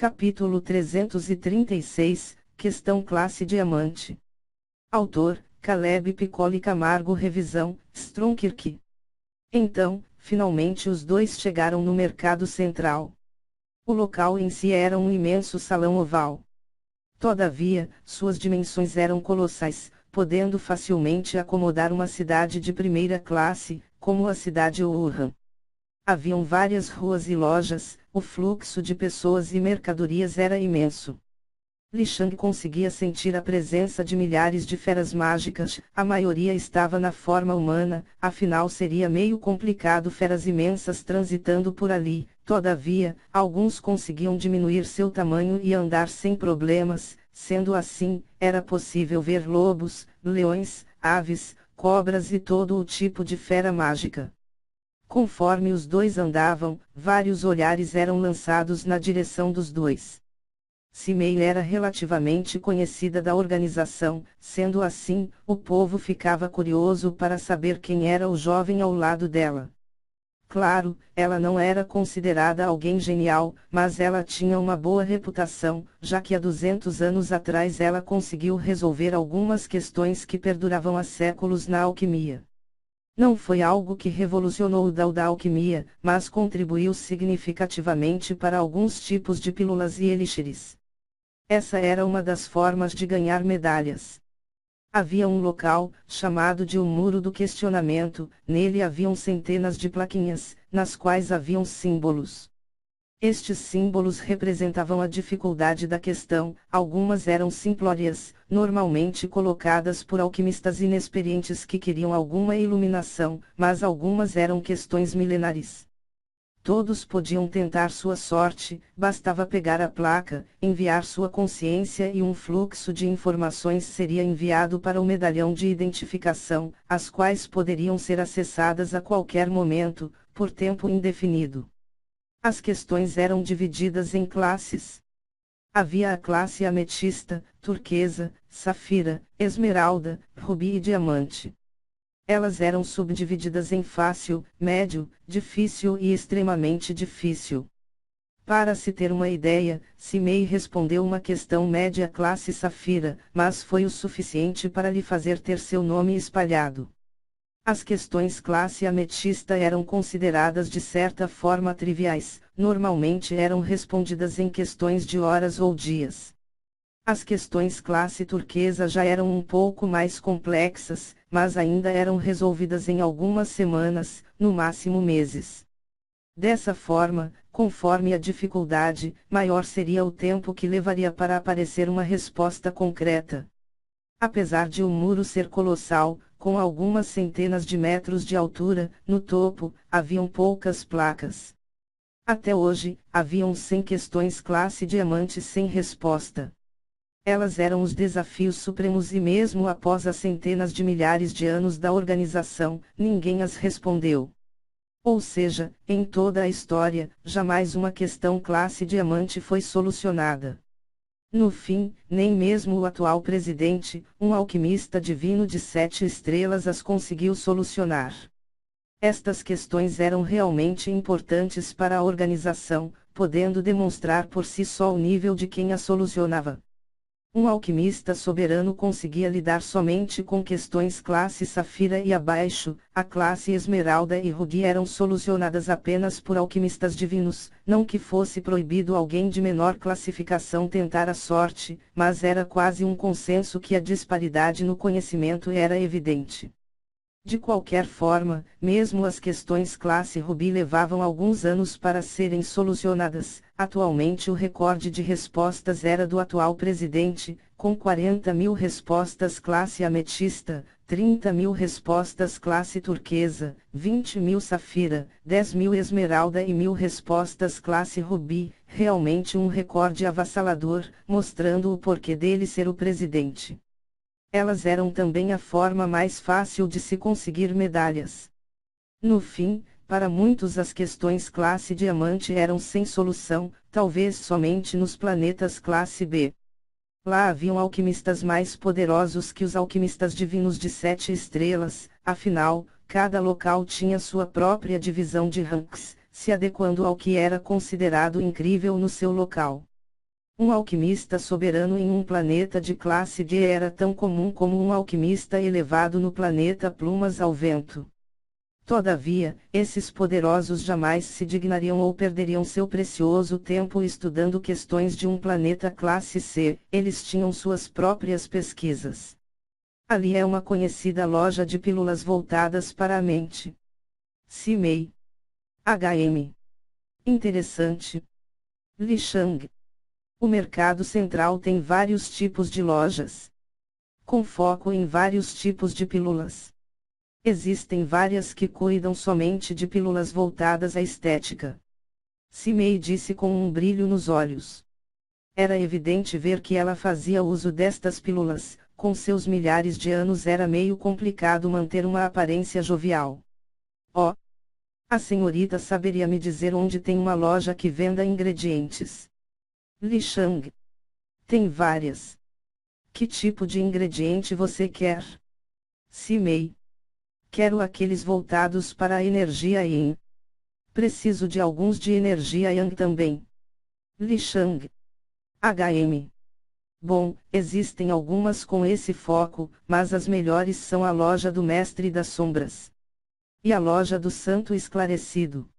Capítulo 336, Questão Classe Diamante. Autor, Caleb Piccoli Camargo. Revisão, Stronkirk. Então, finalmente os dois chegaram no Mercado Central. O local em si era um imenso salão oval. Todavia, suas dimensões eram colossais, podendo facilmente acomodar uma cidade de primeira classe, como a cidade Wuhan. Haviam várias ruas e lojas, o fluxo de pessoas e mercadorias era imenso. Li Shang conseguia sentir a presença de milhares de feras mágicas, a maioria estava na forma humana, afinal seria meio complicado feras imensas transitando por ali, todavia, alguns conseguiam diminuir seu tamanho e andar sem problemas, sendo assim, era possível ver lobos, leões, aves, cobras e todo o tipo de fera mágica. Conforme os dois andavam, vários olhares eram lançados na direção dos dois. Simei era relativamente conhecida da organização, sendo assim, o povo ficava curioso para saber quem era o jovem ao lado dela. Claro, ela não era considerada alguém genial, mas ela tinha uma boa reputação, já que há 200 anos atrás ela conseguiu resolver algumas questões que perduravam há séculos na alquimia. Não foi algo que revolucionou o da alquimia, mas contribuiu significativamente para alguns tipos de pílulas e elixires. Essa era uma das formas de ganhar medalhas. Havia um local, chamado de o Muro do Questionamento, nele haviam centenas de plaquinhas, nas quais haviam símbolos. Estes símbolos representavam a dificuldade da questão, algumas eram simplórias, normalmente colocadas por alquimistas inexperientes que queriam alguma iluminação, mas algumas eram questões milenares. Todos podiam tentar sua sorte, bastava pegar a placa, enviar sua consciência e um fluxo de informações seria enviado para o medalhão de identificação, as quais poderiam ser acessadas a qualquer momento, por tempo indefinido. As questões eram divididas em classes. Havia a classe ametista, turquesa, safira, esmeralda, rubi e diamante. Elas eram subdivididas em fácil, médio, difícil e extremamente difícil. Para se ter uma ideia, Simei respondeu uma questão média classe safira, mas foi o suficiente para lhe fazer ter seu nome espalhado. As questões classe ametista eram consideradas de certa forma triviais, normalmente eram respondidas em questões de horas ou dias. As questões classe turquesa já eram um pouco mais complexas, mas ainda eram resolvidas em algumas semanas, no máximo meses. Dessa forma, conforme a dificuldade, maior seria o tempo que levaria para aparecer uma resposta concreta. Apesar de o muro ser colossal, com algumas centenas de metros de altura, no topo, haviam poucas placas. Até hoje, haviam 100 questões classe diamante sem resposta. Elas eram os desafios supremos e mesmo após as centenas de milhares de anos da organização, ninguém as respondeu. Ou seja, em toda a história, jamais uma questão classe diamante foi solucionada. No fim, nem mesmo o atual presidente, um alquimista divino de 7 estrelas, as conseguiu solucionar. Estas questões eram realmente importantes para a organização, podendo demonstrar por si só o nível de quem as solucionava. Um alquimista soberano conseguia lidar somente com questões classe safira e abaixo, a classe esmeralda e rubi eram solucionadas apenas por alquimistas divinos, não que fosse proibido alguém de menor classificação tentar a sorte, mas era quase um consenso que a disparidade no conhecimento era evidente. De qualquer forma, mesmo as questões classe rubi levavam alguns anos para serem solucionadas. Atualmente o recorde de respostas era do atual presidente, com 40.000 respostas classe ametista, 30.000 respostas classe turquesa, 20.000 safira, 10.000 esmeralda e 1.000 respostas classe rubi, realmente um recorde avassalador, mostrando o porquê dele ser o presidente. Elas eram também a forma mais fácil de se conseguir medalhas. No fim, para muitos as questões classe diamante eram sem solução, talvez somente nos planetas classe B. Lá haviam alquimistas mais poderosos que os alquimistas divinos de 7 estrelas, afinal, cada local tinha sua própria divisão de ranks, se adequando ao que era considerado incrível no seu local. Um alquimista soberano em um planeta de classe D era tão comum como um alquimista elevado no planeta Plumas ao Vento. Todavia, esses poderosos jamais se dignariam ou perderiam seu precioso tempo estudando questões de um planeta classe C, eles tinham suas próprias pesquisas. Ali é uma conhecida loja de pílulas voltadas para a mente. Cimei. HM. Interessante. Lixang. O mercado central tem vários tipos de lojas, com foco em vários tipos de pílulas. Existem várias que cuidam somente de pílulas voltadas à estética. Cimei disse com um brilho nos olhos. Era evidente ver que ela fazia uso destas pílulas, com seus milhares de anos era meio complicado manter uma aparência jovial. Oh! A senhorita saberia me dizer onde tem uma loja que venda ingredientes? Lixang. Tem várias. Que tipo de ingrediente você quer? Cimei. Quero aqueles voltados para a energia Yin. Preciso de alguns de energia Yang também. Lixang. HM. Bom, existem algumas com esse foco, mas as melhores são a loja do Mestre das Sombras. E a loja do Santo Esclarecido.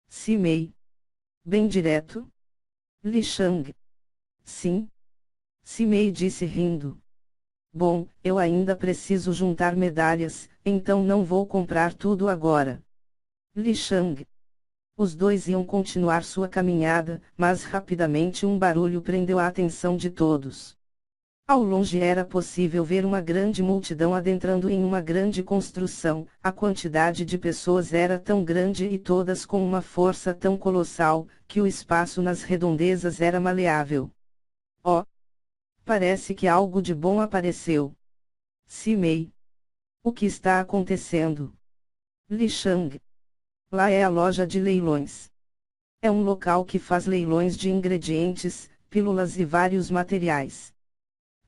Cimei. Bem direto? Lixang. Sim. Cimei disse rindo. Bom, eu ainda preciso juntar medalhas, então não vou comprar tudo agora. Lixang. Os dois iam continuar sua caminhada, mas rapidamente um barulho prendeu a atenção de todos. Ao longe era possível ver uma grande multidão adentrando em uma grande construção, a quantidade de pessoas era tão grande e todas com uma força tão colossal, que o espaço nas redondezas era maleável. Oh! Parece que algo de bom apareceu. Cimei. O que está acontecendo? Lixang. Lá é a loja de leilões. É um local que faz leilões de ingredientes, pílulas e vários materiais.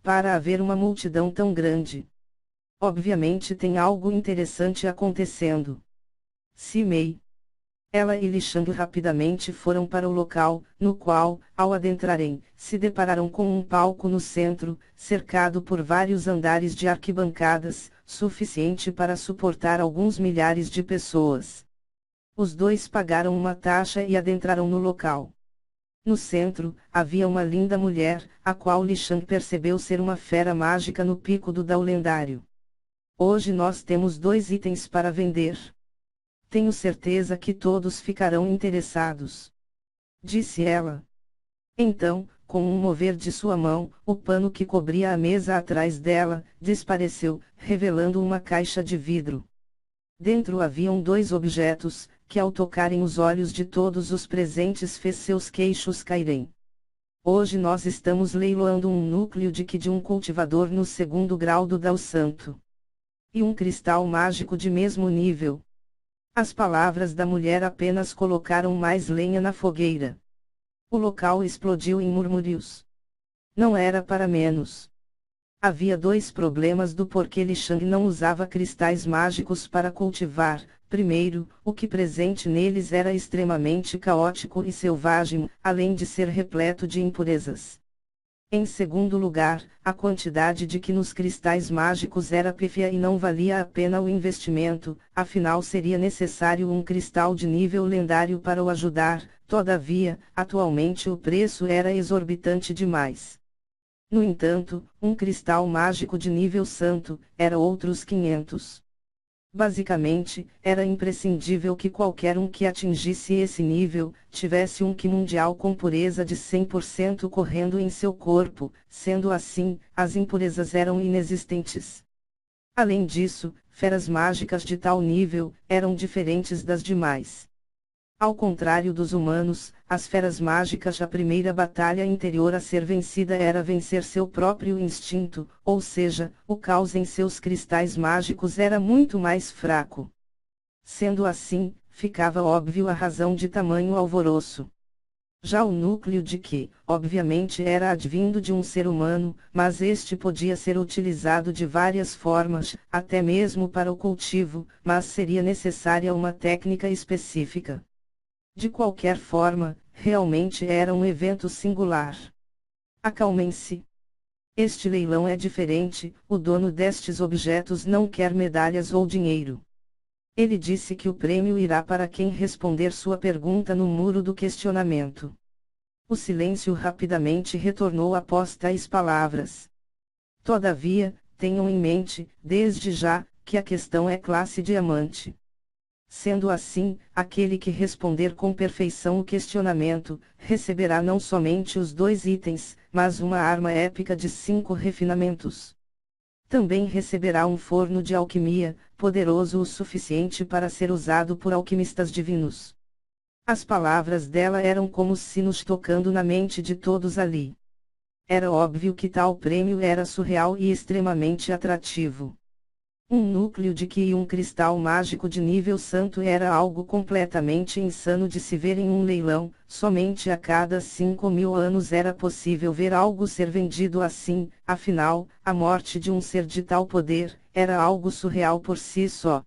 Para haver uma multidão tão grande, obviamente tem algo interessante acontecendo. Cimei. Ela e Lixang rapidamente foram para o local, no qual, ao adentrarem, se depararam com um palco no centro, cercado por vários andares de arquibancadas, suficiente para suportar alguns milhares de pessoas. Os dois pagaram uma taxa e adentraram no local. No centro, havia uma linda mulher, a qual Lixang percebeu ser uma fera mágica no pico do Dao lendário. Hoje nós temos 2 itens para vender. Tenho certeza que todos ficarão interessados. Disse ela. Então, com um mover de sua mão, o pano que cobria a mesa atrás dela, desapareceu, revelando uma caixa de vidro. Dentro haviam 2 objetos, que ao tocarem os olhos de todos os presentes fez seus queixos caírem. Hoje nós estamos leiloando um núcleo de Qi de um cultivador no 2º grau do Dao Santo. E um cristal mágico de mesmo nível. As palavras da mulher apenas colocaram mais lenha na fogueira. O local explodiu em murmúrios. Não era para menos. Havia 2 problemas do porquê Lixang não usava cristais mágicos para cultivar. Primeiro, o que presente neles era extremamente caótico e selvagem, além de ser repleto de impurezas. Em segundo lugar, a quantidade de Qi nos cristais mágicos era pífia e não valia a pena o investimento, afinal seria necessário um cristal de nível lendário para o ajudar, todavia, atualmente o preço era exorbitante demais. No entanto, um cristal mágico de nível santo, era outros 500. Basicamente, era imprescindível que qualquer um que atingisse esse nível, tivesse um Qi mundial com pureza de 100% correndo em seu corpo, sendo assim, as impurezas eram inexistentes. Além disso, feras mágicas de tal nível, eram diferentes das demais. Ao contrário dos humanos, as feras mágicas, a primeira batalha interior a ser vencida era vencer seu próprio instinto, ou seja, o caos em seus cristais mágicos era muito mais fraco. Sendo assim, ficava óbvio a razão de tamanho alvoroço. Já o núcleo de Qi, obviamente era advindo de um ser humano, mas este podia ser utilizado de várias formas, até mesmo para o cultivo, mas seria necessária uma técnica específica. De qualquer forma, realmente era um evento singular. Acalmem-se. Este leilão é diferente, o dono destes objetos não quer medalhas ou dinheiro. Ele disse que o prêmio irá para quem responder sua pergunta no muro do questionamento. O silêncio rapidamente retornou após tais palavras. Todavia, tenham em mente, desde já, que a questão é classe diamante. Sendo assim, aquele que responder com perfeição o questionamento, receberá não somente os 2 itens, mas uma arma épica de 5 refinamentos. Também receberá um forno de alquimia, poderoso o suficiente para ser usado por alquimistas divinos. As palavras dela eram como sinos tocando na mente de todos ali. Era óbvio que tal prêmio era surreal e extremamente atrativo. Um núcleo de Ki e um cristal mágico de nível santo era algo completamente insano de se ver em um leilão, somente a cada 5.000 anos era possível ver algo ser vendido assim, afinal, a morte de um ser de tal poder, era algo surreal por si só.